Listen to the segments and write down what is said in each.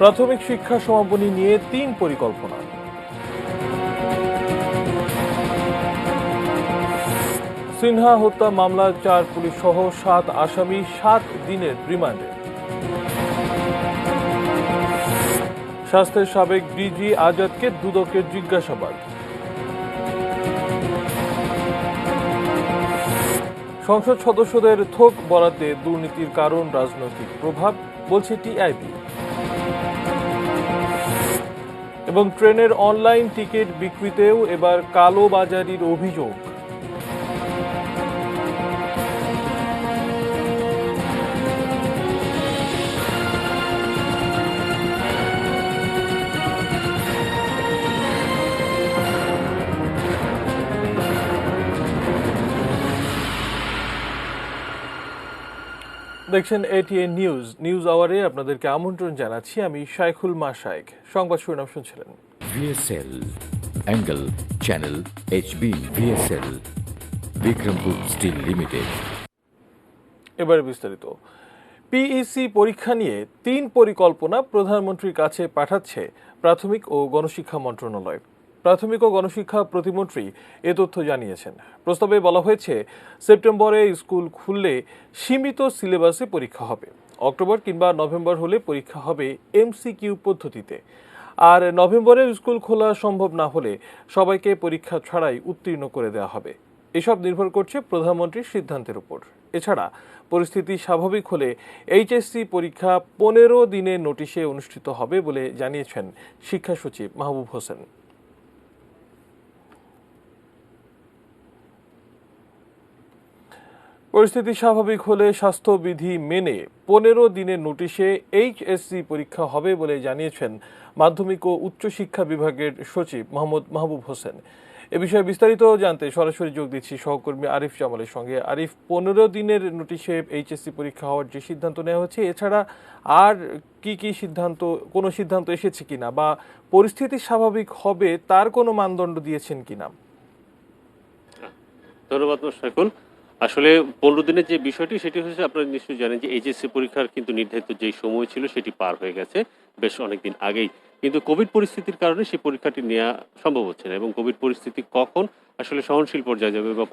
প্রাথমিক শিক্ষা সমাপনী নিয়ে ৩ পরিকল্পনা। সিনহা হত্যা মামলার ৪ পুলিশ সহ ৭ আসামি ৭ দিনের রিমান্ডে। স্বাস্থ্যের সাবেক ডিজি আজাদকে দুদকের জিজ্ঞাসাবাদ। সংসদ সদস্যদের থোক বরাদ্দে দুর্নীতির কারণ রাজনৈতিক প্রভাব, বলছে টিআইবি। এবং ট্রেনের অনলাইন টিকিট বিক্রিতেও এবার কালোবাজারির অভিযোগ। দেখছেন এটিএন নিউজ আওয়ারে আপনাদেরকে আমন্ত্রণ জানাচ্ছি। আমি শাইখুল মাশায়েক। সংবাদ শিরোনাম শুনছিলেন। VSL angle channel HB VSL Bikrampur steel limited. এবারে বিস্তারিত। পিইসি পরীক্ষা নিয়ে ৩ পরিকল্পনা প্রধানমন্ত্রীর কাছে পাঠাচ্ছে প্রাথমিক ও গণশিক্ষা মন্ত্রণালয়। প্রাথমিক ও গণশিক্ষা প্রতিমন্ত্রী এ তথ্য জানিয়েছেন। প্রস্তাবে বলা হয়েছে, সেপ্টেম্বরে স্কুল খুললে সীমিত সিলেবাসে পরীক্ষা হবে। অক্টোবর কিংবা নভেম্বর হলে পরীক্ষা হবে MCQ পদ্ধতিতে। আর নভেম্বরে স্কুল খোলা সম্ভব না হলে সবাইকে পরীক্ষা ছাড়াই উত্তীর্ণ করে দেওয়া হবে। এসব নির্ভর করছে প্রধানমন্ত্রীর সিদ্ধান্তের উপর। এছাড়া পরিস্থিতি স্বাভাবিক হলে HSC পরীক্ষা 15 দিনের নোটিশে অনুষ্ঠিত হবে বলে জানিয়েছেন শিক্ষা সচিব মাহবুব হোসেন। পরিস্থিতি স্বাভাবিক হলে স্বাস্থ্যবিধি মেনে 15 দিনের নোটিশে HSC পরীক্ষা হবে বলে জানিয়েছেন মাধ্যমিক ও উচ্চশিক্ষা বিভাগের সচিব মোহাম্মদ মাহবুব হোসেন। এ বিষয়ে বিস্তারিত জানতে সরাসরি যোগ দিচ্ছি সহকর্মী আরিফ জামালের সঙ্গে। আরিফ, 15 দিনের নোটিশে HSC পরীক্ষা হওয়ার যে সিদ্ধান্ত নেওয়া হচ্ছে, এছাড়া আর কি কোনো সিদ্ধান্ত এসেছে কিনা বা পরিস্থিতি স্বাভাবিক হবে তার কোনো মানদণ্ড দিয়েছেন কিনা? ধন্যবাদ শাইখুল। আসলে 15 দিনের যে বিষয়টি সেটি হচ্ছে, আপনারা নিশ্চয়ই জানেন যে HSC পরীক্ষার কিন্তু নির্ধারিত যে সময় ছিল সেটি পার হয়ে গেছে বেশ অনেকদিন আগেই। কিন্তু কোভিড পরিস্থিতির কারণে সেই পরীক্ষাটি নেওয়া সম্ভব হচ্ছে না, এবং কোভিড পরিস্থিতি কখন আসলে সহনশীল পর্যায়ে যাবে বা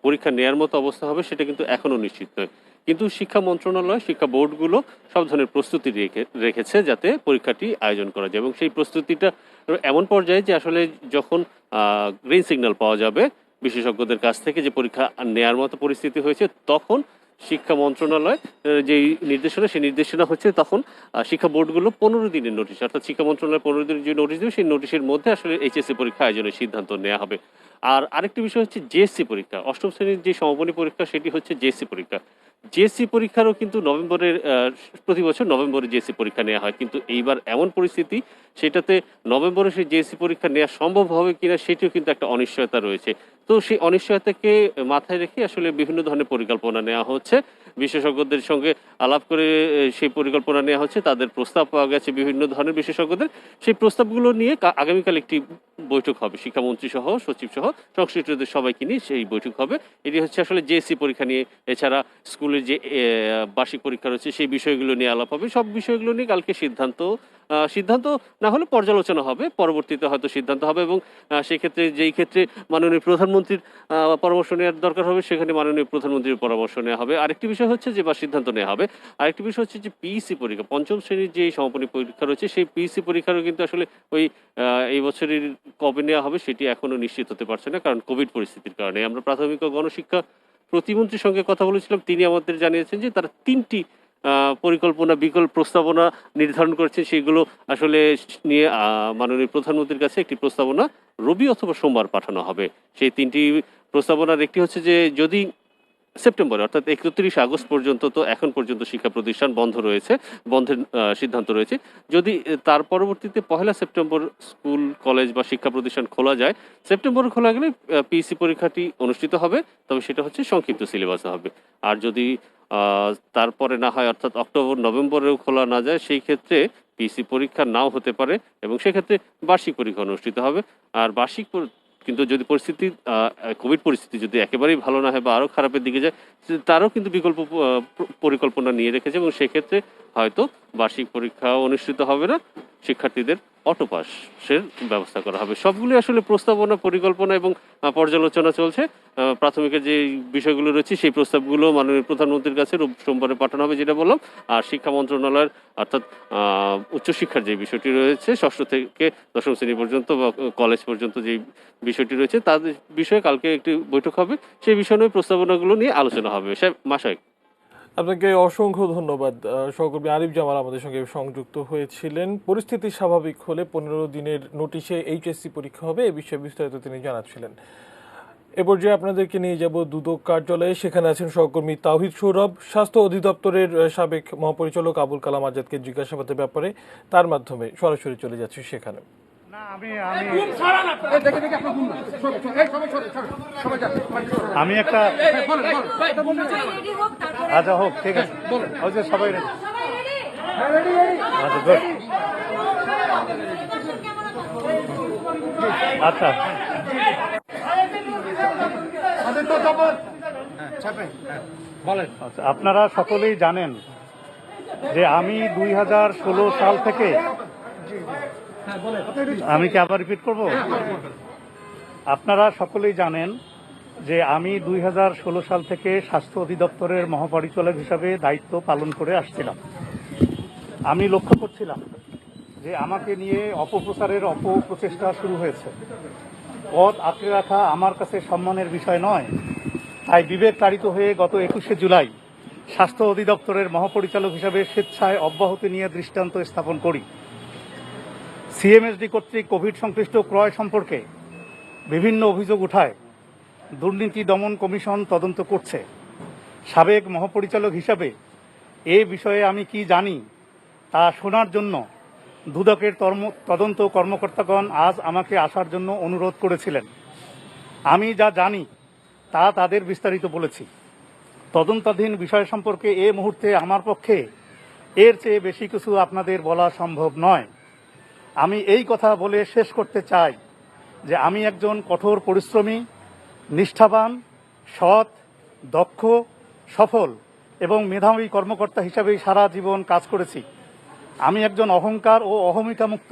পরীক্ষা নেওয়ার মতো অবস্থা হবে সেটা কিন্তু এখনো নিশ্চিত নয়। কিন্তু শিক্ষা মন্ত্রণালয়, শিক্ষা বোর্ডগুলো সব ধরনের প্রস্তুতি রেখেছে যাতে পরীক্ষাটি আয়োজন করা যায়, এবং সেই প্রস্তুতিটা এমন পর্যায়ে যে আসলে যখন গ্রিন সিগন্যাল পাওয়া যাবে বিশেষজ্ঞদের কাছ থেকে যে পরীক্ষা নেয়ার মতো পরিস্থিতি হয়েছে, তখন শিক্ষা মন্ত্রণালয় যেই নির্দেশনা, সেই নির্দেশনা হচ্ছে তখন শিক্ষা বোর্ডগুলো 15 দিনের নোটিশ, অর্থাৎ শিক্ষা মন্ত্রণালয় 15 দিনের যে নোটিশ দেবে সেই নোটিশের মধ্যে আসলে HSC পরীক্ষা আয়োজনের সিদ্ধান্ত নেওয়া হবে। আর আরেকটি বিষয় হচ্ছে JSC পরীক্ষা, অষ্টম শ্রেণীর যে সমাপনী পরীক্ষা সেটি হচ্ছে JSC পরীক্ষা। JSC পরীক্ষারও কিন্তু প্রতি বছর নভেম্বরে JSC পরীক্ষা নেওয়া হয়, কিন্তু এইবার এমন পরিস্থিতি সেটাতে নভেম্বরে সেই JSC পরীক্ষা নেওয়া সম্ভব হবে কিনা সেটিও কিন্তু একটা অনিশ্চয়তা রয়েছে। তো সেই অনিশ্চয়তাকে মাথায় রেখে আসলে বিভিন্ন ধরনের পরিকল্পনা নেওয়া হচ্ছে। বিশেষজ্ঞদের সঙ্গে আলাপ করে সেই পরিকল্পনা নেওয়া হচ্ছে, তাদের প্রস্তাব পাওয়া গেছে বিভিন্ন ধরনের বিশেষজ্ঞদের। সেই প্রস্তাবগুলো নিয়ে আগামীকাল একটি বৈঠক হবে, শিক্ষামন্ত্রী সহ সচিব সহ সংশ্লিষ্টদের সবাইকে নিয়ে সেই বৈঠক হবে। এটি হচ্ছে আসলে JSC পরীক্ষা নিয়ে। এছাড়া স্কুলের যে বার্ষিক পরীক্ষা রয়েছে সেই বিষয়গুলো নিয়ে আলাপ হবে। সব বিষয়গুলো নিয়ে কালকে সিদ্ধান্ত না হলে পর্যালোচনা হবে, পরবর্তীতে হয়তো সিদ্ধান্ত হবে, এবং সেক্ষেত্রে যেই ক্ষেত্রে মাননীয় প্রধানমন্ত্রীর পরামর্শ নেওয়ার দরকার হবে সেখানে মাননীয় প্রধানমন্ত্রীর পরামর্শ নেওয়া হবে। আরেকটি বিষয় হচ্ছে যে, বা সিদ্ধান্ত নেওয়া হবে, আরেকটি বিষয় হচ্ছে যে PEC পরীক্ষা, পঞ্চম শ্রেণীর যে সমাপনী পরীক্ষা রয়েছে সেই PEC পরীক্ষারও কিন্তু আসলে ওই এই বছরের কবে নেওয়া হবে সেটি এখনো নিশ্চিত হতে পারছে না, কারণ কোভিড পরিস্থিতির কারণে। আমরা প্রাথমিক ও গণশিক্ষা প্রতিমন্ত্রীর সঙ্গে কথা বলেছিলাম, তিনি আমাদের জানিয়েছেন যে তারা 3টি পরিকল্পনা, বিকল্প প্রস্তাবনা নির্ধারণ করেছে। সেগুলো আসলে নিয়ে মাননীয় প্রধানমন্ত্রীর কাছে একটি প্রস্তাবনা রবি অথবা সোমবার পাঠানো হবে। সেই 3টি প্রস্তাবনার একটি হচ্ছে যে, যদি সেপ্টেম্বরে অর্থাৎ 31 আগস্ট পর্যন্ত, তো এখন পর্যন্ত শিক্ষা প্রতিষ্ঠান বন্ধের সিদ্ধান্ত রয়েছে, যদি তার পরবর্তীতে 1 সেপ্টেম্বর স্কুল, কলেজ বা শিক্ষা প্রতিষ্ঠান খোলা যায়, সেপ্টেম্বরে খোলা গেলে PEC পরীক্ষাটি অনুষ্ঠিত হবে, তবে সেটা হচ্ছে সংক্ষিপ্ত সিলেবাসে হবে। আর যদি তারপরে না হয়, অর্থাৎ অক্টোবর নভেম্বরেও খোলা না যায়, সেই ক্ষেত্রে PEC পরীক্ষা নাও হতে পারে, এবং সেক্ষেত্রে বার্ষিক পরীক্ষা অনুষ্ঠিত হবে। আর বার্ষিক কিন্তু যদি পরিস্থিতি কোভিড পরিস্থিতি যদি একেবারেই ভালো না হয় বা আরো খারাপের দিকে যায়, তারও কিন্তু বিকল্প পরিকল্পনা নিয়ে রেখেছে এবং সেক্ষেত্রে হয়তো বার্ষিক পরীক্ষা অনুষ্ঠিত হবে না, শিক্ষার্থীদের অটোপাসের ব্যবস্থা করা হবে। সবগুলি আসলে প্রস্তাবনা, পরিকল্পনা এবং পর্যালোচনা চলছে। প্রাথমিকের যে বিষয়গুলো রয়েছে সেই প্রস্তাবগুলো মাননীয় প্রধানমন্ত্রীর কাছে সোমবারে পাঠানো হবে, যেটা বললাম। আর শিক্ষা মন্ত্রণালয়ের অর্থাৎ উচ্চশিক্ষার যে বিষয়টি রয়েছে, ষষ্ঠ থেকে দশম শ্রেণী পর্যন্ত বা কলেজ পর্যন্ত যে বিষয়টি রয়েছে তাদের বিষয়ে কালকে একটি বৈঠক হবে, সেই বিষয় নিয়ে প্রস্তাবনাগুলো নিয়ে আলোচনা হবে। মাসায় আপনাকে অসংখ্য ধন্যবাদ। সহকর্মী আরিফ জামাল আমাদের সঙ্গে সংযুক্ত হয়েছিলেন। পরিস্থিতি স্বাভাবিক হলে 15 দিনের নোটিশে এইচএসসি পরীক্ষা হবে, এ বিষয়ে বিস্তারিত তিনি জানাচ্ছিলেন। এ পর্যায়ে আপনাদেরকে নিয়ে যাব দুদক কার্যালয়ে। সেখানে আছেন সহকর্মী তাওহিদ সৌরভ। স্বাস্থ্য অধিদপ্তরের সাবেক মহাপরিচালক আবুল কালাম আজাদকে জিজ্ঞাসাবাদের ব্যাপারে তার মাধ্যমে সরাসরি চলে যাচ্ছি সেখানে। আমি একটা আচ্ছা হোক, ঠিক আছে, সবাই আচ্ছা আপনারা সকলেই জানেন যে আমি 2016 সাল থেকে, আমি কি আবার রিপিট করব? আপনারা সকলেই জানেন যে আমি 2016 সাল থেকে স্বাস্থ্য অধিদপ্তরের মহাপরিচালক হিসাবে দায়িত্ব পালন করে আসছিলাম। আমি লক্ষ্য করছিলাম যে আমাকে নিয়ে অপপ্রচারের অপপ্রচেষ্টা শুরু হয়েছে। পদ আঁকড়ে রাখা আমার কাছে সম্মানের বিষয় নয়। তাই বিবেক তাড়িত হয়ে গত 21শে জুলাই স্বাস্থ্য অধিদপ্তরের মহাপরিচালক হিসাবে স্বেচ্ছায় অব্যাহতি নিয়ে দৃষ্টান্ত স্থাপন করি। সিএমএসডি কর্তৃক কোভিড সংশ্লিষ্ট ক্রয় সম্পর্কে বিভিন্ন অভিযোগ উঠায় দুর্নীতি দমন কমিশন তদন্ত করছে। সাবেক মহাপরিচালক হিসাবে এ বিষয়ে আমি কি জানি তা শোনার জন্য দুদকের তদন্ত কর্মকর্তাগণ আজ আমাকে আসার জন্য অনুরোধ করেছিলেন। আমি যা জানি তা তাদের বিস্তারিত বলেছি। তদন্তাধীন বিষয় সম্পর্কে এ মুহূর্তে আমার পক্ষে এর চেয়ে বেশি কিছু আপনাদের বলা সম্ভব নয়। আমি এই কথা বলে শেষ করতে চাই যে আমি একজন কঠোর পরিশ্রমী, নিষ্ঠাবান, সৎ, দক্ষ, সফল এবং মেধাবী কর্মকর্তা হিসাবেই সারা জীবন কাজ করেছি। আমি একজন অহংকার ও অহমিকামুক্ত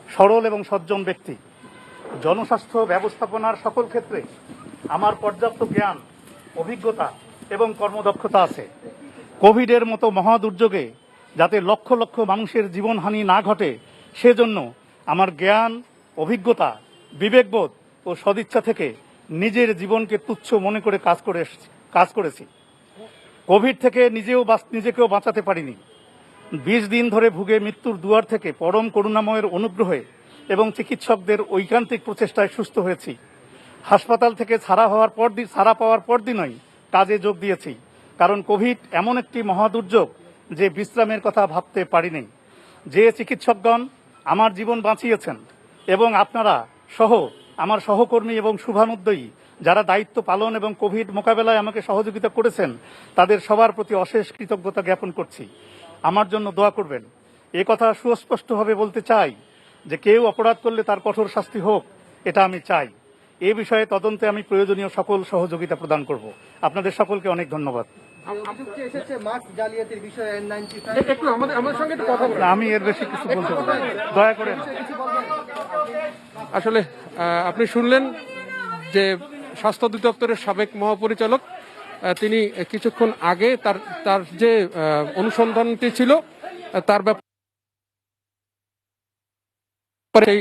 সরল এবং সজ্জন ব্যক্তি। জনস্বাস্থ্য ব্যবস্থাপনার সকল ক্ষেত্রে আমার পর্যাপ্ত জ্ঞান, অভিজ্ঞতা এবং কর্মদক্ষতা আছে। কোভিডের মতো মহা দুর্যোগে যাতে লক্ষ লক্ষ মানুষের জীবনহানি না ঘটে সেজন্য আমার জ্ঞান, অভিজ্ঞতা, বিবেকবোধ ও সদিচ্ছা থেকে নিজের জীবনকে তুচ্ছ মনে করে কাজ করেছি। কোভিড থেকে নিজেকেও বাঁচাতে পারিনি। 20 দিন ধরে ভুগে মৃত্যুর দুয়ার থেকে পরম করুণাময়ের অনুগ্রহে এবং চিকিৎসকদের ঐকান্তিক প্রচেষ্টায় সুস্থ হয়েছি। হাসপাতাল থেকে ছাড়া পাওয়ার পরদিনই কাজে যোগ দিয়েছি, কারণ কোভিড এমন একটি মহাদুর্যোগ যে বিশ্রামের কথা ভাবতে পারিনি। যে চিকিৎসকগণ আমার জীবন বাঁচিয়েছেন এবং আপনারা সহ আমার সহকর্মী এবং শুভানুদ্যয়ী যারা দায়িত্ব পালন এবং কোভিড মোকাবেলায় আমাকে সহযোগিতা করেছেন, তাদের সবার প্রতি অশেষ কৃতজ্ঞতা জ্ঞাপন করছি। আমার জন্য দোয়া করবেন। এ কথা সুস্পষ্টভাবে বলতে চাই যে কেউ অপরাধ করলে তার কঠোর শাস্তি হোক, এটা আমি চাই। এ বিষয়ে তদন্তে আমি প্রয়োজনীয় সকল সহযোগিতা প্রদান করব। আপনাদের সকলকে অনেক ধন্যবাদ। আমি এর বেশি কিছু বলতে পারবো না, দয়া করে। আসলে আপনি শুনলেন যে স্বাস্থ্য অধিদপ্তরের সাবেক মহাপরিচালক তিনি কিছুক্ষণ আগে তার যে অনুসন্ধানটি ছিল তার ব্যাপারে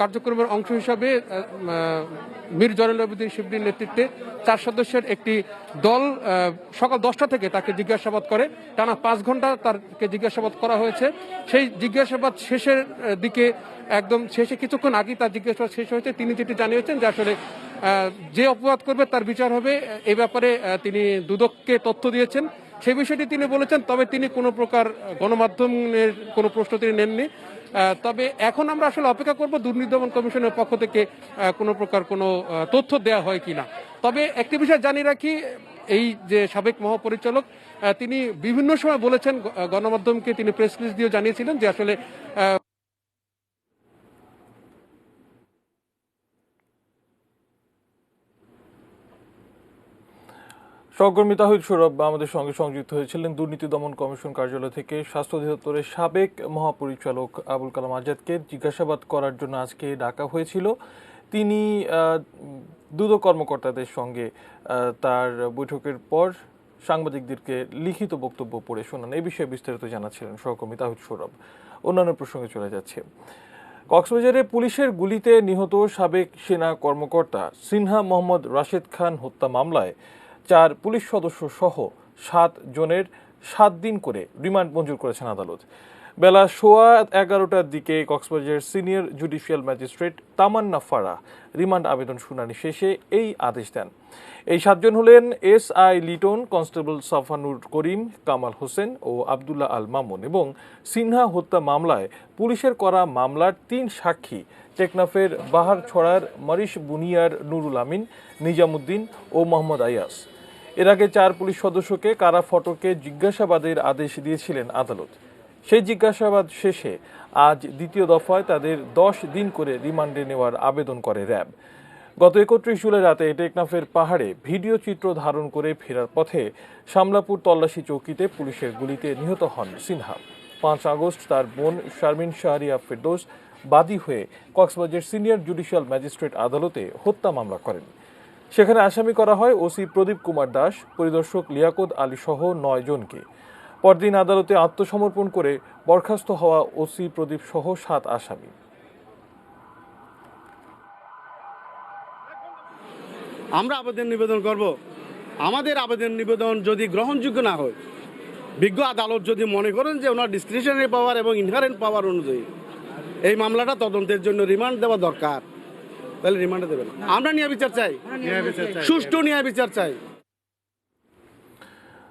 কার্যক্রমের অংশ হিসাবে মীর জয়নুল আবেদিন শিবলির নেতৃত্বে 4 সদস্যের একটি দল সকাল 10টা থেকে তাকে জিজ্ঞাসাবাদ করে। টানা 5 ঘন্টা তাকে জিজ্ঞাসাবাদ করা হয়েছে। সেই জিজ্ঞাসাবাদ শেষের দিকে একদম শেষে কিছুক্ষণ আগে তার জিজ্ঞাসাবাদ শেষ হয়েছে। তিনি যেটি জানিয়েছেন যে আসলে যে অপরাধ করবে তার বিচার হবে, এই ব্যাপারে তিনি দুদককে তথ্য দিয়েছেন। সেই বিষয়টি তিনি বলেছেন। তবে তিনি কোনো প্রকার গণমাধ্যমের কোনো প্রশ্ন তিনি নেননি। তবে এখন আমরা আসলে অপেক্ষা করব দুর্নীতি দমন কমিশনের পক্ষ থেকে কোনো প্রকার কোনো তথ্য দেওয়া হয় কিনা। তবে একটি বিষয় জানিয়ে রাখি, এই যে সাবেক মহাপরিচালক তিনি বিভিন্ন সময় বলেছেন, গণমাধ্যমকে তিনি প্রেস রিলিজ দিয়ে জানিয়েছিলেন যে আসলে সহকর্মী তাহিদ সৌরভ আমাদের সঙ্গে সংযুক্ত হয়েছিলেন দুর্নীতি দমন কমিশন কার্যালয় থেকে। স্বাস্থ্য অধিদপ্তরের সাবেক মহাপরিচালক আবুল কালাম আজাদকে জিজ্ঞাসাবাদ করার জন্য আজকে ডাকা হয়েছিল। তিনি দুদক কর্মকর্তাদের সঙ্গে তার বৈঠকের পর সাংবাদিকদেরকে লিখিত বক্তব্য পড়ে শোনান। এই বিষয়ে বিস্তারিত জানাচ্ছিলেন সহকর্মী তাহিদ সৌরভ। অন্যান্য প্রসঙ্গে চলে যাচ্ছে। কক্সবাজারে পুলিশের গুলিতে নিহত সাবেক সেনা কর্মকর্তা সিনহা মোহাম্মদ রাশেদ খান হত্যা মামলায় 4 পুলিশ সদস্য সহ 7 জনের 7 দিন করে রিমান্ড মঞ্জুর করেছেন আদালত। বেলা 11:15টার দিকে কক্সবাজার সিনিয়র জুডিশিয়াল ম্যাজিস্ট্রেট তামান্না ফারাহ রিমান্ড আবেদন শুনানি শেষে এই আদেশ দেন। এই 7 জন হলেন SI লিটন, কনস্টেবল সাফানুর করিম, কামাল হোসেন ও আবদুল্লাহ আল মামুন এবং সিনহা হত্যা মামলায় পুলিশের করা মামলার 3 সাক্ষী টেকনাফের বাহারছড়ার মরিশ বুনিয়ার নুরুল আমিন, নিজামুদ্দিন ও মোহাম্মদ আয়াস। এর আগে 4 পুলিশ সদস্যকে কারা ফটকে জিজ্ঞাসাবাদের আদেশ দিয়েছিলেন আদালত। সেই জিজ্ঞাসাবাদ শেষে আজ দ্বিতীয় দফায় তাদের 10 দিন করে রিমান্ডে নেওয়ার আবেদন করে র্যাব। গত 31 জুলাই রাতে টেকনাফের পাহাড়ে ভিডিও চিত্র ধারণ করে ফেরার পথে শামলাপুর তল্লাশি চৌকিতে পুলিশের গুলিতে নিহত হন সিনহা। 5 আগস্ট তার বোন শারমিন শাহরিয়া ফেরদৌস বাদী হয়ে কক্সবাজার সিনিয়র জুডিশিয়াল ম্যাজিস্ট্রেট আদালতে হত্যা মামলা করেন। সেখানে আসামি করা হয় ওসি প্রদীপ কুমার দাস, পরিদর্শক লিয়াকত আলী সহ 9 জনকে। পরদিন আদালতে আত্মসমর্পণ করে বরখাস্ত হওয়া ওসি প্রদীপ সহ 7 আসামি। আমরা আবেদন নিবেদন করব, আমাদের আবেদন নিবেদন যদি গ্রহণযোগ্য না হয়, বিজ্ঞ আদালত যদি মনে করেন যে ওনার ডিসক্রিশনারি পাওয়ার এবং ইনহারেন্ট পাওয়ার অনুযায়ী এই মামলাটা তদন্তের জন্য রিমান্ড দেওয়া দরকার, তাহলে রিমান্ডে দেবেন। আমরা ন্যায় বিচার চাই, সুষ্ঠু ন্যায় বিচার চাই।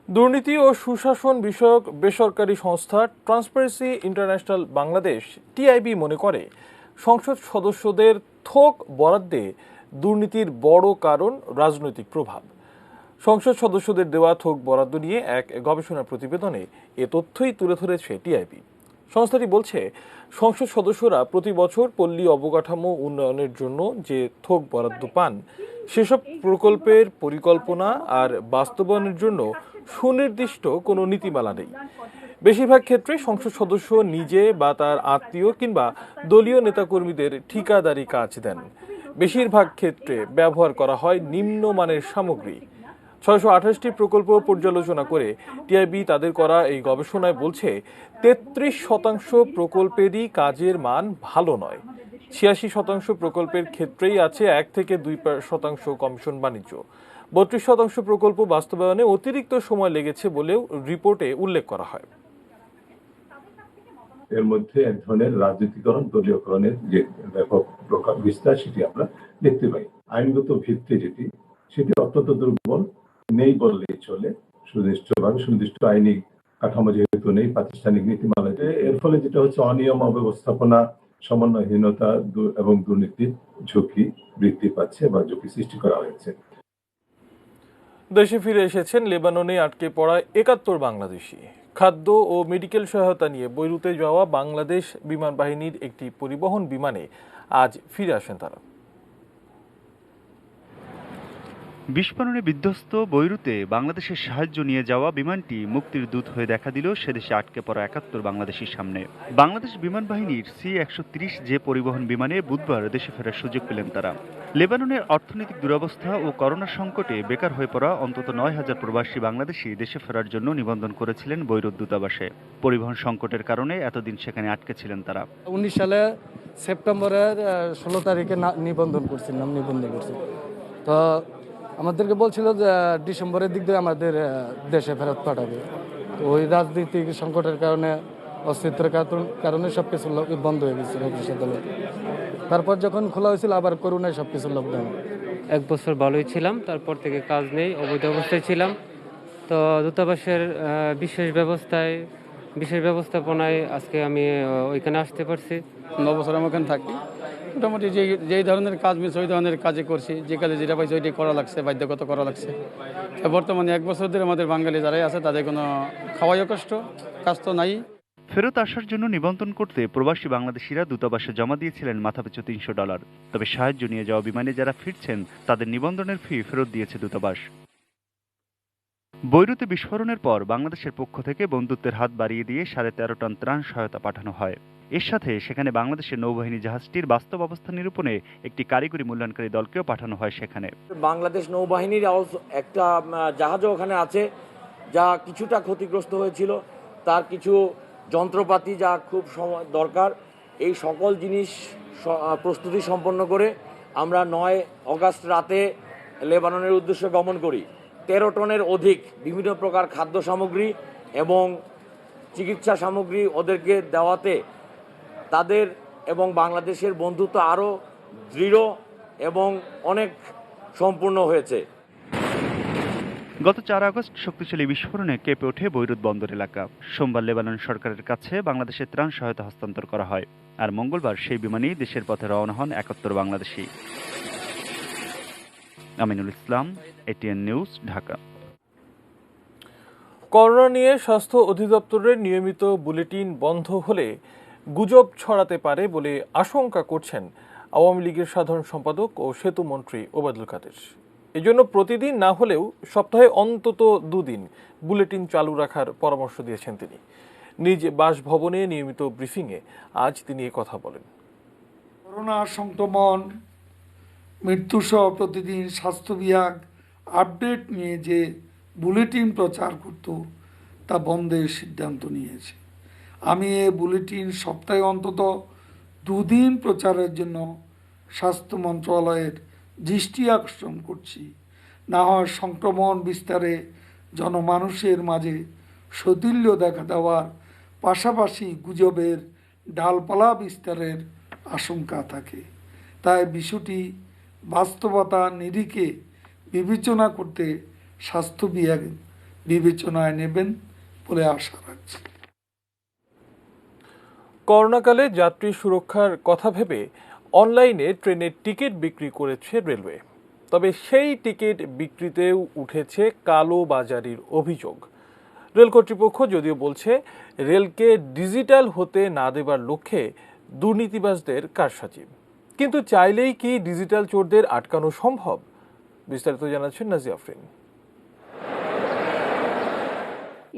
দুর্নীতি ও সুশাসন বিষয়ক বেসরকারি সংস্থা ট্রান্সপারেন্সি ইন্টারন্যাশনাল বাংলাদেশ TIB মনে করে সংসদ সদস্যদের থোক বরাদ্দে দুর্নীতির বড় কারণ রাজনৈতিক প্রভাব। সংসদ সদস্যদের দেওয়া থোক বরাদ্দ নিয়ে এক গবেষণা প্রতিবেদনে এ তথ্যই তুলে ধরেছে TIB। সংস্থাটি বলছে, সংসদ সদস্যরা প্রতি বছর পল্লী অবকাঠামো উন্নয়নের জন্য যে থোক বরাদ্দ পান, সেসব প্রকল্পের পরিকল্পনা আর বাস্তবায়নের জন্য সুনির্দিষ্ট কোনো নীতিমালা নেই। বেশিরভাগ ক্ষেত্রে সংসদ সদস্য নিজে বা তার আত্মীয় কিংবা দলীয় নেতাকর্মীদের ঠিকাদারি কাজ দেন। বেশিরভাগ ক্ষেত্রে ব্যবহার করা হয় নিম্নমানের সামগ্রী। 628টি প্রকল্প পর্যালোচনা করে TIB তাদের করা এই গবেষণায় বলছে 33% প্রকল্পেরই কাজের মান ভালো নয়। 86% প্রকল্পের ক্ষেত্রেই আছে 1 থেকে 2% কমিশন বাণিজ্য। 32% প্রকল্প বাস্তবায়নে অতিরিক্ত সময় লেগেছে বলেও রিপোর্টে উল্লেখ করা হয়। এর মধ্যে এক ধরনের রাজনীতিকরণ, দলীয়করণের যে ব্যাপক প্রকার বিস্তার সেটি আমরা দেখতে পাই। আইনগত ভিত্তি সেটি অত্যন্ত দুর্বল, নেই বললেই চলে। সুনির্দিষ্ট আইনি কাঠামো যেহেতু নেই, প্রাতিষ্ঠানিক নীতিমালাতে, এর ফলে যেটা হচ্ছে অনিয়ম, অব্যবস্থাপনা, সমন্বয়হীনতা এবং দুর্নীতির ঝুঁকি বৃদ্ধি পাচ্ছে বা ঝুঁকি সৃষ্টি করা হয়েছে। দেশে ফিরে এসেছেন লেবাননে আটকে পড়া 71 বাংলাদেশি। খাদ্য ও মেডিকেল সহায়তা নিয়ে বৈরুতে যাওয়া বাংলাদেশ বিমান বাহিনীর একটি পরিবহন বিমানে আজ ফিরে আসেন তারা। বিস্ফোরণে বিধ্বস্ত বৈরুতে বাংলাদেশের সাহায্য নিয়ে যাওয়া বিমানটি মুক্তির দূত হয়ে দেখা দিল সেদেশে আটকে পড়া 71 বাংলাদেশির সামনে। বাংলাদেশ বিমান বাহিনীর C-130 যে পরিবহন বিমানে বুধবার দেশে ফেরার সুযোগ পেলেন তারা। লেবাননের অর্থনৈতিক দুরবস্থা ও করোনা সংকটে বেকার হয়ে পড়া অন্তত 9,000 প্রবাসী বাংলাদেশি দেশে ফেরার জন্য নিবন্ধন করেছিলেন বৈরুত দূতাবাসে। পরিবহন সংকটের কারণে এতদিন সেখানে আটকে ছিলেন তারা। 19 সালে সেপ্টেম্বরের 16 তারিখে নিবন্ধন করছি। তো আমাদেরকে বলছিল যে ডিসেম্বরের দিক দিয়ে আমাদের দেশে ফেরত পাঠাবে। তো ওই রাজনৈতিক সংকটের কারণে, অস্তিত্বের কারণে সবকিছু বন্ধ হয়ে গেছিল অফিস আদালত। তারপর যখন খোলা হয়েছিল আবার করোনায় সবকিছু লকডাউন। 1 বছর ভালোই ছিলাম, তারপর থেকে কাজ নেই, অবৈধ অবস্থায় ছিলাম। তো দূতাবাসের বিশেষ ব্যবস্থাপনায় আজকে আমি ওইখানে আসতে পারছি। 9 বছর আমি ওখানে থাকি। মোটামুটি যেই ধরনের কাজ মিলছে ওই ধরনের কাজই করছি। যে কাজে যেটা পাইছে ওইটাই করা লাগছে, বাধ্যগত করা লাগছে। বর্তমানে 1 বছর ধরে আমাদের বাঙালি যারাই আছে তাদের কোনো খাওয়াইও কষ্ট, কাজ তো নাই। ফেরত আসার জন্য নিবন্ধন করতে প্রবাসী বাংলাদেশিরা দূতাবাসে জমা দিয়েছিলেন মাথাপিছু $300। তবে সাহায্য নিয়ে যাওয়া বিমানে যারা ফিরছেন তাদের নিবন্ধনের ফি ফেরত দিয়েছে দূতাবাস। বৈরুতে বিস্ফোরণের পর বাংলাদেশের পক্ষ থেকে বন্ধুত্বের হাত বাড়িয়ে দিয়ে 13.5 টন ত্রাণ সহায়তা পাঠানো হয়। এর সাথে সেখানে বাংলাদেশের নৌবাহিনী জাহাজটির বাস্তব অবস্থা নিরূপণে একটি কারিগরি মূল্যায়নকারী দলকেও পাঠানো হয় সেখানে। বাংলাদেশ নৌবাহিনীর একটা জাহাজও ওখানে আছে, যা কিছুটা ক্ষতিগ্রস্ত হয়েছিল। তার কিছু যন্ত্রপাতি যা খুব দরকার, এই সকল জিনিস প্রস্তুতি সম্পন্ন করে আমরা 9 অগাস্ট রাতে লেবাননের উদ্দেশ্যে গমন করি। 13 টনের অধিক বিভিন্ন প্রকার খাদ্য সামগ্রী এবং চিকিৎসা সামগ্রী ওদেরকে দেওয়াতে তাদের এবং বাংলাদেশের বন্ধুত্ব আরও দৃঢ় এবং অনেক সম্পূর্ণ হয়েছে। গত 4 আগস্ট শক্তিশালী বিস্ফোরণে কেঁপে ওঠে বৈরুত বন্দর এলাকা। সোমবার লেবানন সরকারের কাছে বাংলাদেশের ত্রাণ সহায়তা হস্তান্তর করা হয়, আর মঙ্গলবার সেই বিমানেই দেশের পথে রওনা হন 71 Bangladeshi. Aminul Islam, ATN news, Dhaka. Corona নিয়ে স্বাস্থ্য অধিদপ্তরের নিয়মিত বুলেটিন বন্ধ হলে গুজব ছড়াতে পারে বলে আশঙ্কা করছেন আওয়ামী লীগের সাধারণ সম্পাদক ও সেতু মন্ত্রী ওবায়দুল কাদের। এজন্য প্রতিদিন না হলেও সপ্তাহে অন্তত 2 দিন বুলেটিন চালু রাখার পরামর্শ দিয়েছেন তিনি। নিজ বাসভবনে নিয়মিত ব্রিফিংয়ে আজ তিনি কথা বলেন। করোনা সংক্রমণ, মৃত্যুসহ প্রতিদিন স্বাস্থ্য বিভাগ আপডেট নিয়ে যে বুলেটিন প্রচার করত তা বন্ধের সিদ্ধান্ত নিয়েছে। আমি এই বুলেটিন সপ্তাহে অন্তত 2 দিন প্রচারের জন্য স্বাস্থ্য মন্ত্রণালয়ের দৃষ্টি আকর্ষণ করছি। না হয় সংক্রমণ বিস্তারে জনমানুষের মাঝে শৈথিল্য দেখা দেওয়ার পাশাপাশি গুজবের ডালপালা বিস্তারের আশঙ্কা থাকে। তাই বিষয়টি বাস্তবতা নিরিখে বিবেচনা করতে স্বাস্থ্য বিভাগ বিবেচনায় নেবেন বলে আশা রাখছি। করোনাকালে যাত্রী সুরক্ষার কথা ভেবে অনলাইনে ট্রেনের টিকিট বিক্রি করেছে রেলওয়ে। তবে সেই টিকিট বিক্রিতেও উঠেছে কালো বাজারির অভিযোগ। রেল কর্তৃপক্ষ যদিও বলছে রেলকে ডিজিটাল হতে না দেবার লক্ষ্যে দুর্নীতিবাজদের কারসাজি। কিন্তু চাইলেই কি ডিজিটাল চোরদের আটকানো সম্ভব? বিস্তারিত জানাচ্ছেন নাজিয়া আফরিন।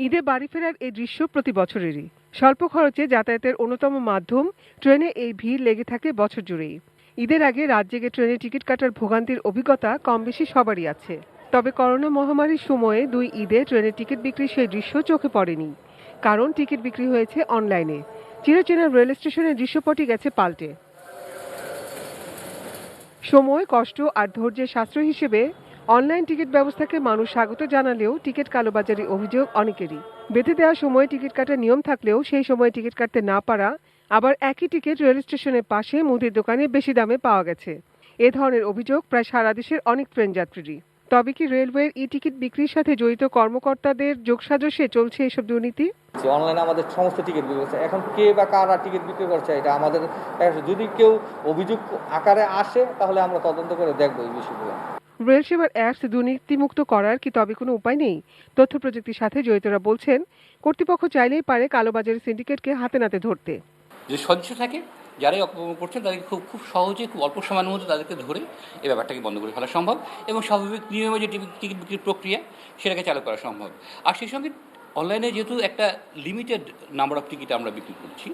ঈদে বাড়ি ফেরার এই দৃশ্য প্রতি বছরেরই। স্বল্প খরচে যাতায়াতের অন্যতম মাধ্যম ট্রেনে এই ভিড় লেগে থাকে বছর জুড়েই। ঈদের আগে রাত জেগে ট্রেনে টিকিট কাটার ভোগান্তির অভিজ্ঞতা কম বেশি সবারই আছে। তবে করোনা মহামারীর সময়ে 2 ঈদে ট্রেনের টিকিট বিক্রির সেই দৃশ্য চোখে পড়েনি, কারণ টিকিট বিক্রি হয়েছে অনলাইনে। চিরচেনা রেল স্টেশনের দৃশ্যপটই গেছে পাল্টে। সময়, কষ্ট আর ধৈর্যের সাশ্রয় হিসেবে অনলাইন টিকিট ব্যবস্থাকে মানুষ স্বাগত জানালেও টিকিট কালোবাজারি অভিযোগ অনেকেরই। বেঁধে দেওয়া সময়ে টিকিট কাটার নিয়ম থাকলেও সেই সময়ে টিকিট কাটতে না পারা, আবার একই টিকিট রেল স্টেশনের পাশে মুদির দোকানে বেশি দামে পাওয়া গেছে। এ ধরনের অভিযোগ প্রায় সারা দেশের অনেক ট্রেন যাত্রীরই। তবে কি রেলওয়ের ই টিকিট বিক্রির সাথে জড়িত কর্মকর্তাদের যোগসাজশে চলছে এসব দুর্নীতি? অনলাইনে আমাদের সমস্ত টিকিট বিক্রি করছে, এখন কে বা কারা টিকিট বিক্রি করছে এটা আমাদের, যদি কেউ অভিযোগ আকারে আসে তাহলে আমরা তদন্ত করে দেখবো এই বিষয়গুলো। রেল সেবার অ্যাপস দুর্নীতিমুক্ত করার কি তবে কোনো উপায় নেই? তথ্য প্রযুক্তির সাথে জড়িতরা বলছেন কর্তৃপক্ষ চাইলেই পারে কালোবাজারি সিন্ডিকেটকে হাতে নাতে ধরতে। যে সদস্য থাকে যারাই অপকর্ম করছেন তাদেরকে খুব সহজে, খুব অল্প সময়ের মধ্যে তাদেরকে ধরে এই ব্যাপারটাকে বন্ধ করে ফেলা সম্ভব এবং স্বাভাবিক নিয়মে যে টিকিট বিক্রির প্রক্রিয়া সেটাকে চালু করা সম্ভব। আর সেই সঙ্গে অনলাইনে যেহেতু একটা লিমিটেড নাম্বার অফ টিকিট আমরা বিক্রি করছি,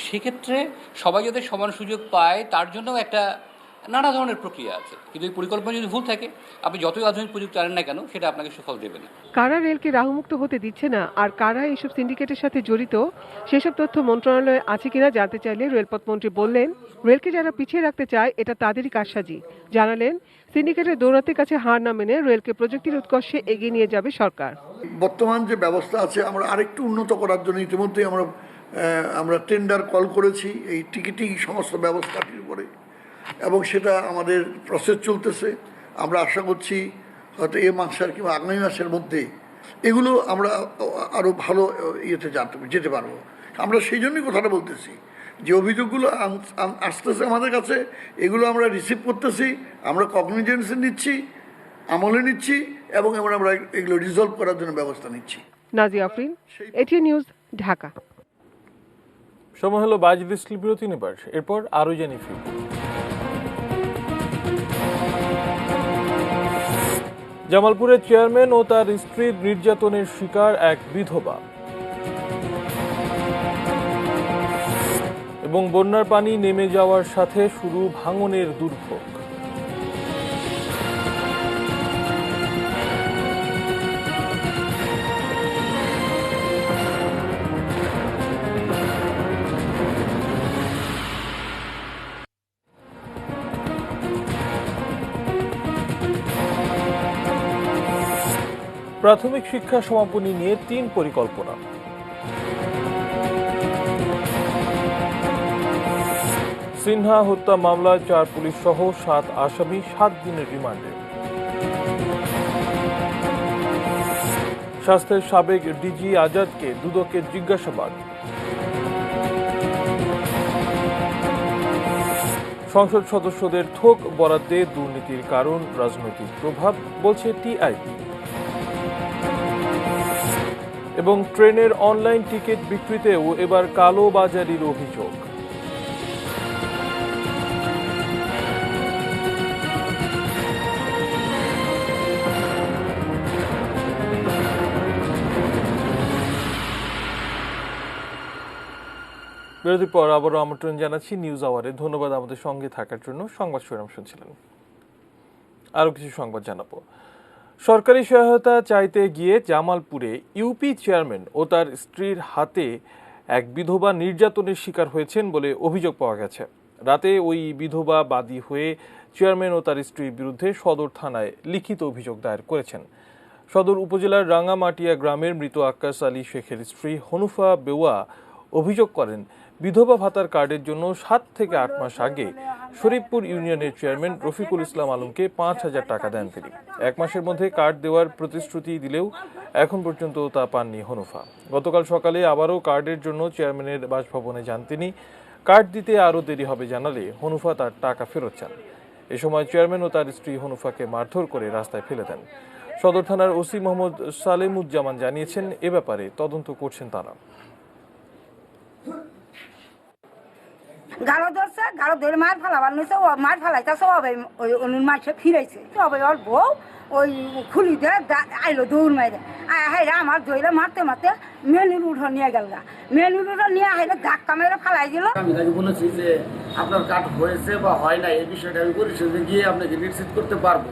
সেক্ষেত্রে সবাই যাতে সমান সুযোগ পায় তার জন্য একটা নানা ধরনের প্রক্রিয়া আছে। কিন্তু এই পরিকল্পনা যদি ভুল থাকে, আপনি যতই আধুনিক প্রযুক্তি আনেন না কেন, সেটা আপনাকে সুফল দেবে না। কারা রেলকে রাহুমুক্ত হতে দিচ্ছে না আর কারা এইসব সিন্ডিকেটের সাথে জড়িত সেসব তথ্য মন্ত্রণালয়ে আছে কিনা জানতে চাইলে রেলপথ মন্ত্রী বললেন, রেলকে যারা পিছিয়ে রাখতে চায় এটা তাদেরই কারসাজি। জানালেন, সিন্ডিকেটের দৌরাত্মের কাছে হার না মেনে রেলকে প্রযুক্তির উৎকর্ষে এগিয়ে নিয়ে যাবে সরকার। বর্তমান যে ব্যবস্থা আছে আমরা আরেকটু উন্নত করার জন্য ইতিমধ্যেই আমরা টেন্ডার কল করেছি এই টিকিটিং সমস্ত ব্যবস্থাটির উপরে, এবং সেটা আমাদের প্রসেস চলতেছে। আমরা আশা করছি হয়তো এ মাসের কিংবা আগামী মাসের মধ্যে এগুলো আমরা আরও ভালো ইয়েতে যেতে পারবো। আমরা সেই জন্যই কথাটা বলতেছি যে অভিযোগগুলো আসতেছে আমাদের কাছে, এগুলো আমরা রিসিভ করতেছি, আমরা কগনিজেন্সে নিচ্ছি, আমলে নিচ্ছি এবং আমরা এগুলো রিজলভ করার জন্য ব্যবস্থা নিচ্ছি। Nazia Afrin, ATN news, Dhaka. সময় হলো বাজে স্লিপ বিরতি নেবার, এরপর আরও জানি ফিরব। জামালপুরের চেয়ারম্যান ও তার স্ত্রীর নির্যাতনের শিকার এক বিধবা। এবং বন্যার পানি নেমে যাওয়ার সাথে শুরু ভাঙনের দুর্ভোগ। প্রাথমিক শিক্ষা সমাপনী নিয়ে ৩ পরিকল্পনা। সিনহা হত্যা মামলায় 4 পুলিশ সহ 7 আসামি 7 দিনের রিমান্ডে। স্বাস্থ্যের সাবেক ডিজি আজাদকে দুদকের জিজ্ঞাসাবাদ। সংসদ সদস্যদের থোক বরাদ্দে দুর্নীতির কারণ রাজনৈতিক প্রভাব বলছে টিআইবি। এবং ট্রেনের অনলাইন টিকিট বিক্রিতেও এবার কালোবাজারির অভিযোগ। বিরতির পর আবারও আমন্ত্রণ জানাচ্ছি নিউজ আওয়ারে। ধন্যবাদ আমাদের সঙ্গে থাকার জন্য। সংবাদ শিরোনাম শুনছিলেন, আরও কিছু সংবাদ জানাবো। সরকারি সহায়তা চাইতে গিয়ে জামালপুরে ইউপি চেয়ারম্যান ও তার স্ত্রীর হাতে এক বিধবা নির্যাতনের শিকার হয়েছেন বলে অভিযোগ পাওয়া গেছে। রাতে ওই বিধবা বাদী হয়ে চেয়ারম্যান ও তার স্ত্রীর বিরুদ্ধে সদর থানায় লিখিত অভিযোগ দায়ের করেছেন। সদর উপজেলার রাঙ্গামাটিয়া গ্রামের মৃত আক্কাস আলী শেখের স্ত্রী হনুফা বেওয়া অভিযোগ করেন, বিধবা ভাতার কার্ডের জন্য 7 থেকে 8 মাস আগে শরীফপুর ইউনিয়নের চেয়ারম্যান রফিকুল ইসলাম আলমকে 5,000 টাকা দেন তিনি। 1 মাসের মধ্যে কার্ড দেওয়ার প্রতিশ্রুতি দিলেও এখন পর্যন্ত তা পাননি হনুফা। গতকাল সকালে আবারও কার্ডের জন্য চেয়ারম্যানের বাসভবনে যান তিনি। কার্ড দিতে আরও দেরি হবে জানালে হনুফা তার টাকা ফেরত চান। এ সময় চেয়ারম্যান ও তার স্ত্রী হনুফাকে মারধর করে রাস্তায় ফেলে দেন। সদর থানার ওসি মোহাম্মদ সালেমুজ্জামান জানিয়েছেন, এ ব্যাপারে তদন্ত করছেন তারা। গালো ধরছে, গালো ধরে মার ফেলাবার নিয়েছে, ও মার ফেলাইতেছে, ওই অনুর মাসে ফিরাইছে। তবে ওর বউ ওই খুলি দিয়ে আইলো দৌড় মাইরে হাইরা আমার ধরে মারতে মারতে মেনুর উঠো নিয়ে গেল গা। মেনুর উঠো নিয়ে হাইরা ধাক্কা মেরে ফেলাই দিল। আমি তাকে বলেছি যে আপনার কাঠ হয়েছে বা হয় না এই বিষয়টা আমি পরিষদে গিয়ে আপনাকে নিশ্চিত করতে পারবো।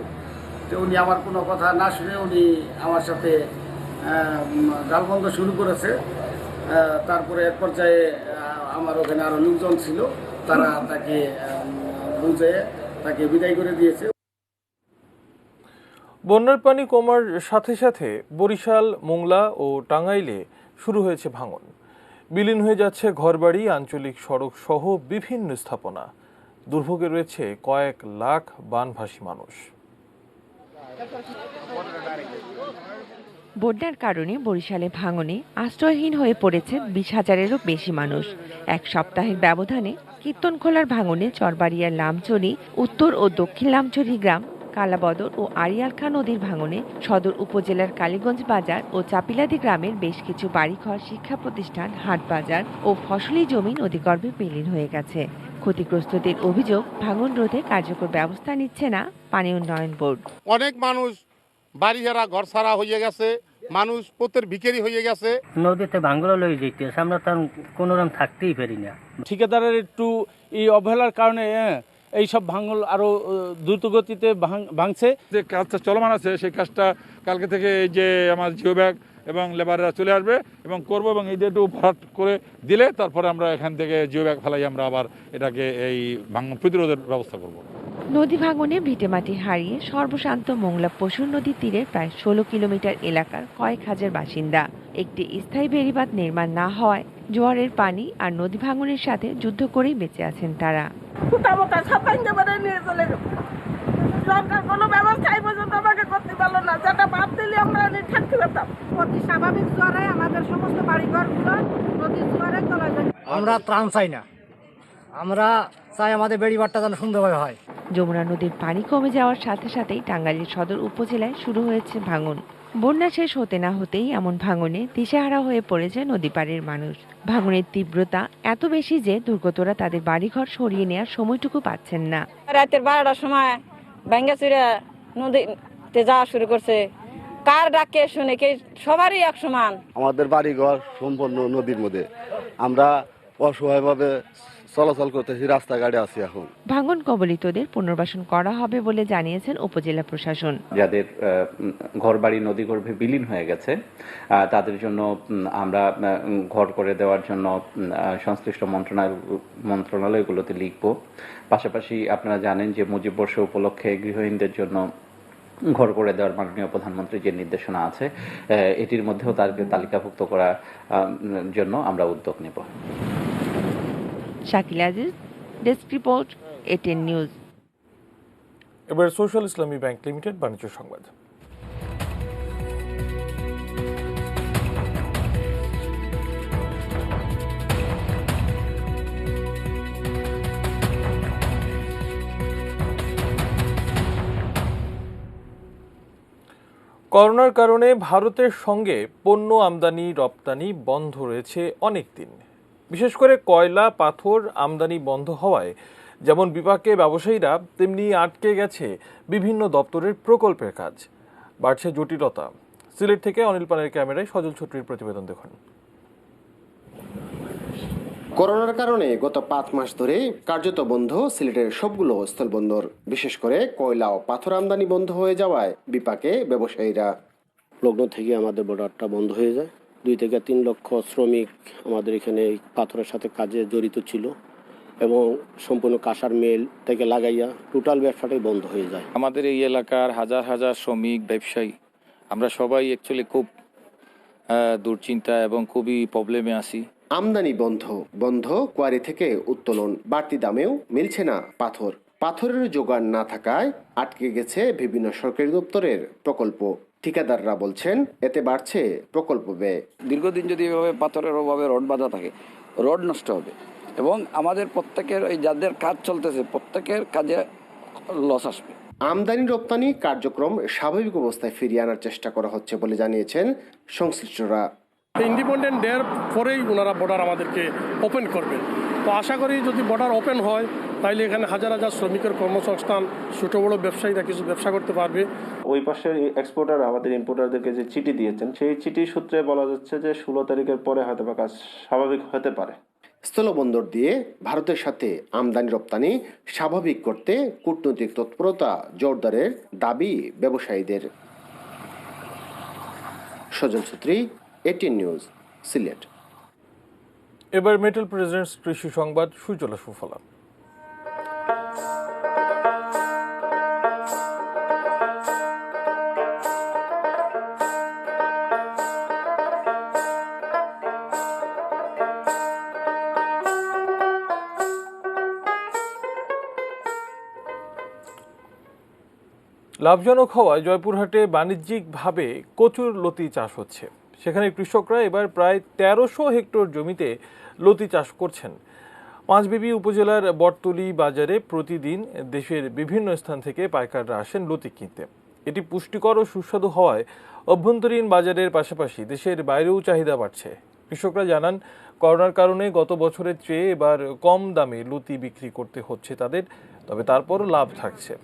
তো উনি আমার কোনো কথা না শুনে উনি আমার সাথে গালবন্ধ শুরু করেছে। তারপরে এক পর্যায়ে আমার ওখানে আরো লোকজন ছিল, তারা তাকে বুঝে তাকে বিদায় করে দিয়েছে। বন্যার পানি কমার সাথে সাথে বরিশাল, মোংলা ও টাঙ্গাইলে শুরু হয়েছে ভাঙন। বিলীন হয়ে যাচ্ছে ঘরবাড়ি, আঞ্চলিক সড়ক সহ বিভিন্ন স্থাপনা। দুর্ভোগে রয়েছে কয়েক লাখ বানভাসী মানুষ। বন্যার কারণে বরিশালে ভাঙনে আশ্রয়হীন হয়ে পড়েছে 20,000-এরও বেশি মানুষ। এক সপ্তাহের ব্যবধানে কীর্তনখোলার ভাঙনে চরবাড়িয়ার লামচরি, উত্তর ও দক্ষিণ লামচরি গ্রাম, কালাবদর ও আড়িয়ালখা নদীর ভাঙনে সদর উপজেলার কালীগঞ্জ বাজার ও চাপিলাদি গ্রামের বেশ কিছু বাড়িঘর, শিক্ষা প্রতিষ্ঠান, হাট বাজার ও ফসলি জমি নদীগর্ভে বিলীন হয়ে গেছে। ক্ষতিগ্রস্তদের অভিযোগ, ভাঙন রোধে কার্যকর ব্যবস্থা নিচ্ছে না পানি উন্নয়ন বোর্ড। অনেক মানুষ বাড়ি হারা, ঘর ছাড়া হয়ে গেছে, মানুষ পথের ভিখারি হয়ে গেছে। নদীতে ভাঙলো লয়ে যেতেছে, আমরা তো কোনো রকম থাকতেই পারি না। ঠিকাদারের একটু এই অবহেলার কারণে এই সব ভাঙল আরো দ্রুত গতিতে ভাঙছে। যে কাজটা চলমান আছে সেই কাজটা কালকে থেকে এই যে আমার জিও ব্যাগ এবং লেবাররা চলে আসবে এবং করবো, এবং এই একটু ভরাট করে দিলে তারপরে আমরা এখান থেকে জিও ব্যাগ ফেলাই আমরা আবার এটাকে এই ভাঙন প্রতিরোধের ব্যবস্থা করব। নদী ভাঙনে ভিটেমাটি হারিয়ে সর্বশান্ত মোংলা পশুর নদীর তীরের প্রায় 16 কিলোমিটার এলাকার কয়েক হাজার বাসিন্দা। একটি স্থায়ী বেড়িবাঁধ নির্মাণ না হওয়ায় জোয়ারের পানি আর নদী ভাঙনের সাথে যুদ্ধ করেই বেঁচে আছেন তারা। সরকার কোনো ব্যবস্থাই পর্যন্ত আমাকে করতে পারলো না, যেটা বাদ দিলে আমরা থাকতে পারতাম। অতি স্বাভাবিক জোয়ারে আমাদের সমস্ত বাড়িঘরগুলো নদীর জোয়ারে চলে যায়। আমরা ত্রাণ চাই না, আমরা চাই আমাদের বেড়িবাঁধটা যেন সুন্দরভাবে হয়। যমুনা নদীর পানি কমে যাওয়ার সাথে সাথেই টাঙ্গাইলের সদর উপজেলায় শুরু হয়েছে ভাঙন। বন্যা শেষ হতে না হতেই এমন ভাঙনে দিশেহারা হয়ে পড়েছে নদী পাড়ের মানুষ। ভাঙনের তীব্রতা এত বেশি যে দুর্গতরা তাদের বাড়িঘর সরিয়ে নেওয়ার সময়টুকু পাচ্ছেন না। রাতের 12টার সময় ভাঙ্গা চুরা নদী তে যাওয়া শুরু করছে। কার ডাক কে শুনে, কে সবারই এক সমান। আমাদের বাড়িঘর সম্পূর্ণ নদীর মধ্যে, আমরা অসহায়ভাবে চলাচল করতেছি, রাস্তাঘাটে আছি এখন। ভাঙন কবলিতদের পুনর্বাসন করা হবে বলে জানিয়েছেন উপজেলা প্রশাসন। যাদের ঘরবাড়ি নদীগর্ভে বিলীন হয়ে গেছে তাদের জন্য আমরা ঘর করে দেওয়ার জন্য সংশ্লিষ্ট মন্ত্রণালয়গুলোতে লিখব। পাশাপাশি আপনারা জানেন যে মুজিব বর্ষ উপলক্ষে গৃহহীনদের জন্য ঘর করে দেওয়ার মাননীয় প্রধানমন্ত্রীর যে নির্দেশনা আছে এটির মধ্যেও তাদেরকে তালিকাভুক্ত করার জন্য আমরা উদ্যোগ নেব। Shakil Aziz, desk report, ATN news. এবার সোশ্যাল ইসলামী ব্যাংক লিমিটেড বাণিজ্য সংবাদ। করোনার কারণে ভারতের সঙ্গে পণ্য আমদানি রপ্তানি বন্ধ রয়েছে অনেক দিন। বিশেষ করে কয়লা পাথর আমদানি বন্ধ হওয়ায় যেমন বিপাকে ব্যবসায়ীরা, তেমনি আটকে গেছে বিভিন্ন দপ্তরের প্রকল্পের কাজ। বাড়ছে জটিলতা। সিলেট থেকে অনিল পালের ক্যামেরায় সজল ছত্রীর প্রতিবেদন দেখুন। করোনার কারণে গত 5 মাস ধরে কার্যত বন্ধ সিলেটের সবগুলো স্থলবন্দর। বিশেষ করে কয়লা ও পাথর আমদানি বন্ধ হয়ে যাওয়ায় বিপাকে ব্যবসায়ীরা। লগ্ন থেকে আমাদের বর্ডারটা বন্ধ হয়ে যায়। 2 থেকে 3 লক্ষ শ্রমিক আমাদের এখানে পাথরের সাথে কাজে জড়িত ছিল এবং সম্পূর্ণ কাঁসার মিল থেকে লাগাইয়া টোটাল ব্যবসাটাই বন্ধ হয়ে যায়। আমাদের এই এলাকার হাজার হাজার শ্রমিক ব্যবসায়ী আমরা সবাই অ্যাকচুয়ালি খুব দুশ্চিন্তা এবং খুবই প্রবলেমে আছি। আমদানি বন্ধ কোয়ারি থেকে উত্তোলন, বাড়তি দামেও মিলছে না পাথরের যোগান না থাকায় আটকে গেছে বিভিন্ন সরকারি দপ্তরের প্রকল্প। ঠিকাদাররা বলছেন এতে বাড়ছে প্রকল্প ব্যয়। দীর্ঘদিন যদি এভাবে পাথরের অভাবে রড বাঁধা থাকে, রড নষ্ট হবে এবং আমাদের প্রত্যেকের এই যাদের কাজ চলতেছে প্রত্যেকের কাজে লস আসবে। আমদানি রপ্তানি কার্যক্রম স্বাভাবিক অবস্থায় ফিরিয়ে আনার চেষ্টা করা হচ্ছে বলে জানিয়েছেন সংশ্লিষ্টরা। ইন্ডিপেন্ডেন্ট ডের পরেই ওনারা বর্ডার আমাদেরকে ওপেন করবেন। তো আশা করি যদি বর্ডার ওপেন হয় তাহলে এখানে হাজার হাজার শ্রমিকের কর্মসংস্থান, ছোট বড় ব্যবসায়ীরা কিছু ব্যবসা করতে পারবে। ওই পাশের এক্সপোর্টার আমাদের ইম্পোর্টারদেরকে যে চিঠি দিয়েছেন, সেই চিঠি সূত্রে বলা যাচ্ছে যে 16 তারিখের পরে হয়তো বা কাজ স্বাভাবিক হতে পারে। স্থলবন্দর দিয়ে ভারতের সাথে আমদানি রপ্তানি স্বাভাবিক করতে কূটনৈতিক তৎপরতা জোরদারের দাবি ব্যবসায়ীদের। সজল ছত্রী, ATN নিউজ, সিলেট। এবার মেটাল প্রেজেন্টস কৃষি সংবাদ, সুজলা সুফলা। লাভজনক হওয়ায় জয়পুরহাটে বাণিজ্যিকভাবে কচুর লতি চাষ হচ্ছে। সেখানে কৃষকরা এবার প্রায় 1300 হেক্টর জমিতে লতি চাষ করছেন। পাঁচবিবি উপজেলার বটতলী বাজারে প্রতিদিন দেশের বিভিন্ন স্থান থেকে পাইকাররা আসেন লতি কিনতে। এটি পুষ্টিকর ও সুস্বাদু হওয়ায় অভ্যন্তরীণ বাজারের পাশাপাশি দেশের বাইরেও চাহিদা বাড়ছে। কৃষকরা জানান, করোনার কারণে গত বছরের চেয়ে এবার কম দামে লতি বিক্রি করতে হচ্ছে তাদের, তবে তারপরও লাভ থাকছে।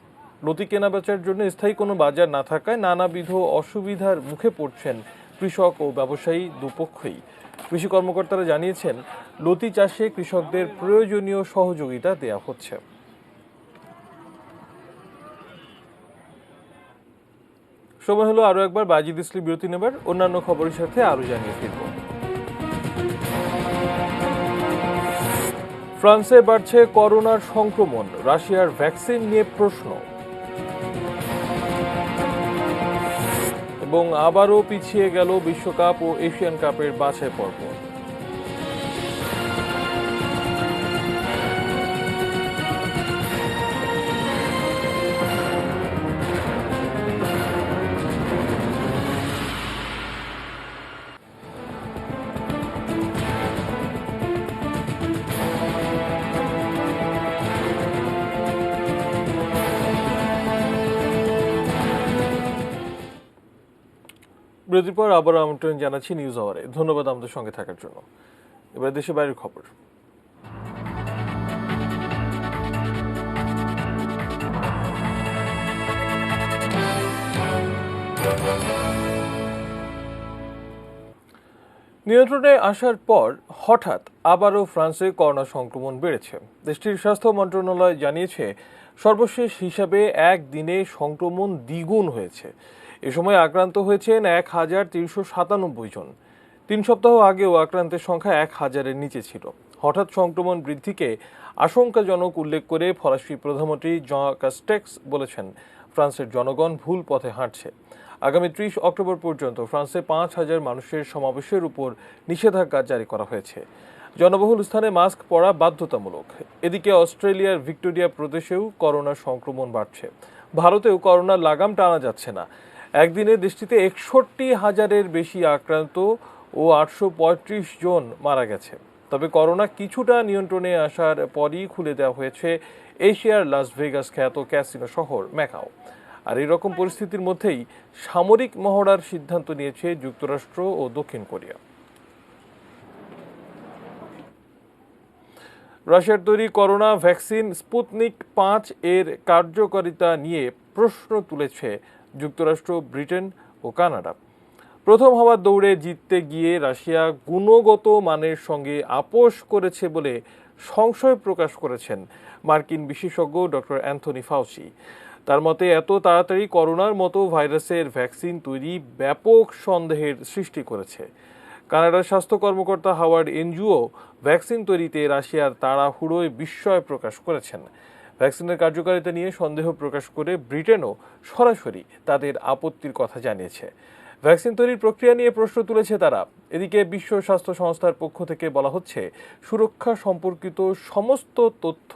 লতি কেনা বেচার জন্য স্থায়ী কোনো বাজার না থাকায় নানাবিধ অসুবিধার মুখে পড়ছেন কৃষক ও ব্যবসায়ী দুপক্ষই। কৃষি কর্মকর্তারা জানিয়েছেন, লতি চাষে কৃষকদের প্রয়োজনীয় সহযোগিতা দেওয়া হচ্ছে। সময় হলো আরও একবার বাজিদ ইসলি বিরতি নেবার। অন্যান্য খবরের সাথে আরও জানিয়ে ফিরব। ফ্রান্সে বাড়ছে করোনার সংক্রমণ, রাশিয়ার ভ্যাকসিন নিয়ে প্রশ্ন এবং আবারও পিছিয়ে গেল বিশ্বকাপ ও এশিয়ান কাপের বাছাই পর্ব। বিরতির পর আবার আমন্ত্রণ জানাচ্ছি নিউজ আওয়ারে। ধন্যবাদ আমাদের সঙ্গে থাকার জন্য। এবার দেশে বাইরের খবর। নিয়ন্ত্রণে আসার পর হঠাৎ আবারও ফ্রান্সে করোনা সংক্রমণ বেড়েছে। দেশটির স্বাস্থ্য মন্ত্রণালয় জানিয়েছে সর্বশেষ হিসাবে একদিনে সংক্রমণ দ্বিগুণ হয়েছে। এ সময় আক্রান্ত হয়েছেন ১,৩৯৭ জন। ৩ সপ্তাহ আগেও আক্রান্তের সংখ্যা ১,০০০-এর নিচে ছিল। হঠাৎ সংক্রমণ বৃদ্ধিকে আশঙ্কাজনক উল্লেখ করে ফরাসি প্রধানমন্ত্রী জঁ কাস্টেক্স বলেছেন, ফ্রান্সের জনগণ ভুল পথে হাঁটছে। আগামী ৩০ অক্টোবর পর্যন্ত ফ্রান্সে ৫,০০০ মানুষের সমাবেশের উপর নিষেধাজ্ঞা জারি করা হয়েছে। জনবহুল স্থানে মাস্ক পরা বাধ্যতামূলক। এদিকে অস্ট্রেলিয়ার ভিক্টোরিয়া প্রদেশেও করোনার সংক্রমণ বাড়ছে। ভারতেও করোনার লাগাম টানা যাচ্ছে না। একদিনে দেশটিতে ৬১,০০০-এর বেশি আক্রান্ত ও ৮৩৫ জন মারা গেছে। তবে করোনা কিছুটা নিয়ন্ত্রণে আসার পরই খুলে দেওয়া হয়েছে এশিয়ার লাস ভেগাস খ্যাত ক্যাসিনো শহর ম্যাকাও। আর এরকম পরিস্থিতির মধ্যেই সামরিক মহড়ার সিদ্ধান্ত নিয়েছে যুক্তরাষ্ট্র ও দক্ষিণ কোরিয়া। রাশিয়ার তৈরি করোনা ভ্যাকসিন স্পুতনিক ৫ এর কার্যকারিতা নিয়ে প্রশ্ন তুলেছে যুক্তরাষ্ট্র, ব্রিটেন ও কানাডা। প্রথম হওয়ার দৌড়ে জিততে গিয়ে রাশিয়া গুণগত মানের সঙ্গে আপোষ করেছে বলে সংশয় প্রকাশ করেছেন মার্কিন বিশেষজ্ঞ ডক্টর অ্যান্থনি ফাউচি। তার মতে এত তাড়াতাড়ি করোনার মতো ভাইরাসের ভ্যাকসিন তৈরি ব্যাপক সন্দেহের সৃষ্টি করেছে। কানাডার স্বাস্থ্য কর্মকর্তা হাওয়ার্ড এনজুও ভ্যাকসিন তৈরিতে রাশিয়ার তাড়াহুড়োয় বিস্ময় প্রকাশ করেছেন। ভ্যাকসিনের কার্যকারিতা নিয়ে সন্দেহ প্রকাশ করে ব্রিটেনও সরাসরি তাদের আপত্তির কথা জানিয়েছে। ভ্যাকসিন তৈরির প্রক্রিয়া নিয়ে প্রশ্ন তুলেছে তারা। এদিকে বিশ্ব স্বাস্থ্য সংস্থার পক্ষ থেকে বলা হচ্ছে, সুরক্ষা সম্পর্কিত সমস্ত তথ্য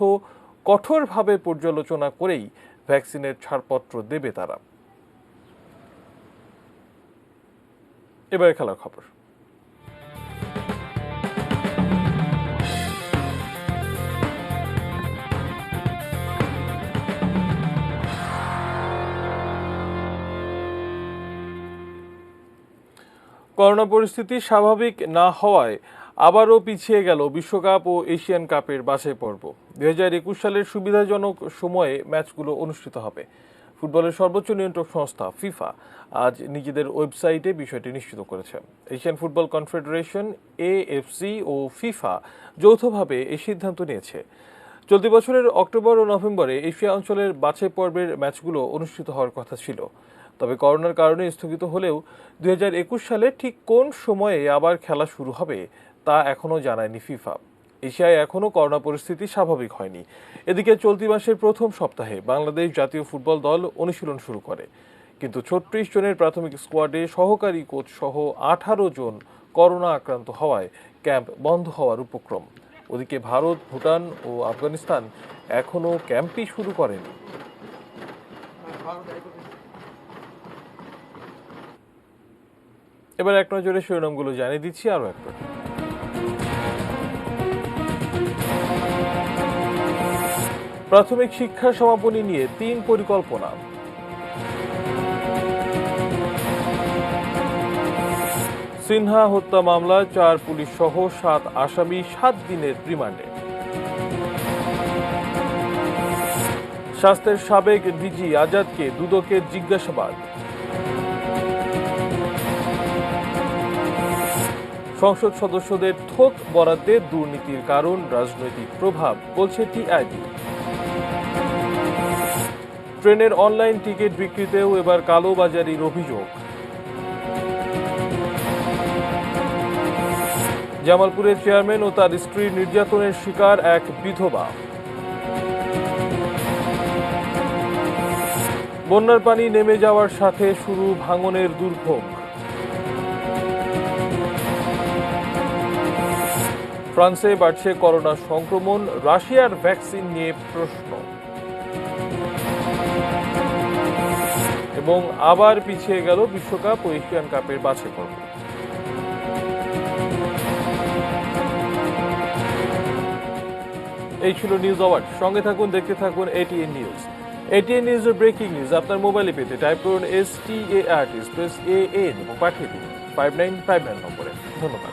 কঠোরভাবে পর্যালোচনা করেই ভ্যাকসিনের ছাড়পত্র দেবে তারা। এবারে খেলার খবর। করোনা পরিস্থিতি স্বাভাবিক না হওয়ায় আবারও পিছিয়ে গেল বিশ্বকাপ ও এশিয়ান কাপের বাছাই পর্ব। ২০২১ সালের সুবিধাজনক সময়ে ম্যাচগুলো অনুষ্ঠিত হবে। ফুটবলের সর্বোচ্চ নিয়ন্ত্রক সংস্থা ফিফা আজ নিজেদের ওয়েবসাইটে বিষয়টি নিশ্চিত করেছে। এশিয়ান ফুটবল কনফেডারেশন এএফসি ও ফিফা যৌথভাবে এই সিদ্ধান্ত নিয়েছে। চলতি বছরের অক্টোবর ও নভেম্বরে এশিয়া অঞ্চলের বাছাই পর্বের ম্যাচগুলো অনুষ্ঠিত হওয়ার কথা ছিল। তবে করোনার কারণে স্থগিত হলেও ২০২১ সালে ঠিক কোন সময়ে আবার খেলা শুরু হবে তা এখনও জানায়নি ফিফা। এশিয়ায় এখনও করোনা পরিস্থিতি স্বাভাবিক হয়নি। এদিকে চলতি মাসের প্রথম সপ্তাহে বাংলাদেশ জাতীয় ফুটবল দল অনুশীলন শুরু করে, কিন্তু ৩৬ জনের প্রাথমিক স্কোয়াডে সহকারী কোচ সহ ১৮ জন করোনা আক্রান্ত হওয়ায় ক্যাম্প বন্ধ হওয়ার উপক্রম। ওদিকে ভারত, ভুটান ও আফগানিস্তান এখনও ক্যাম্পই শুরু করেনি। এবার এক নজরে শিরোনামগুলো জানিয়ে দিচ্ছি আরও একবার। প্রাথমিক শিক্ষা সমাপনী নিয়ে ৩ পরিকল্পনা। সিনহা হত্যা মামলায় ৪ পুলিশ সহ ৭ আসামি ৭ দিনের রিমান্ডে। স্বাস্থ্যের সাবেক ডিজি আজাদকে দুদকের জিজ্ঞাসাবাদ। সংসদ সদস্যদের থোক বরাদ্দে দুর্নীতির কারণ রাজনৈতিক প্রভাব, বলছে টিআইবি। ট্রেনের অনলাইন টিকিট বিক্রিতেও এবার কালোবাজারির অভিযোগ। জামালপুরের চেয়ারম্যান ও তার স্ত্রীর নির্যাতনের শিকার এক বিধবা। বন্যার পানি নেমে যাওয়ার সাথে শুরু ভাঙনের দুর্ভোগ। ফ্রান্সে বাড়ছে করোনা সংক্রমণ, রাশিয়ার ভ্যাকসিন নিয়ে প্রশ্ন। এবং আবার পিছিয়ে গেল বিশ্বকাপ ও এশিয়ান কাপের বাছাই পর্ব। এই ছিল নিউজ আওয়ার্ড। সঙ্গে থাকুন, দেখতে থাকুন এটিএন নিউজ। এটিএন নিউজের ব্রেকিং নিউজ আপনার মোবাইলে পেতে টাইপ করুন START স্পেস AN এবং পাঠিয়ে দিন 5959 নম্বরে। ধন্যবাদ।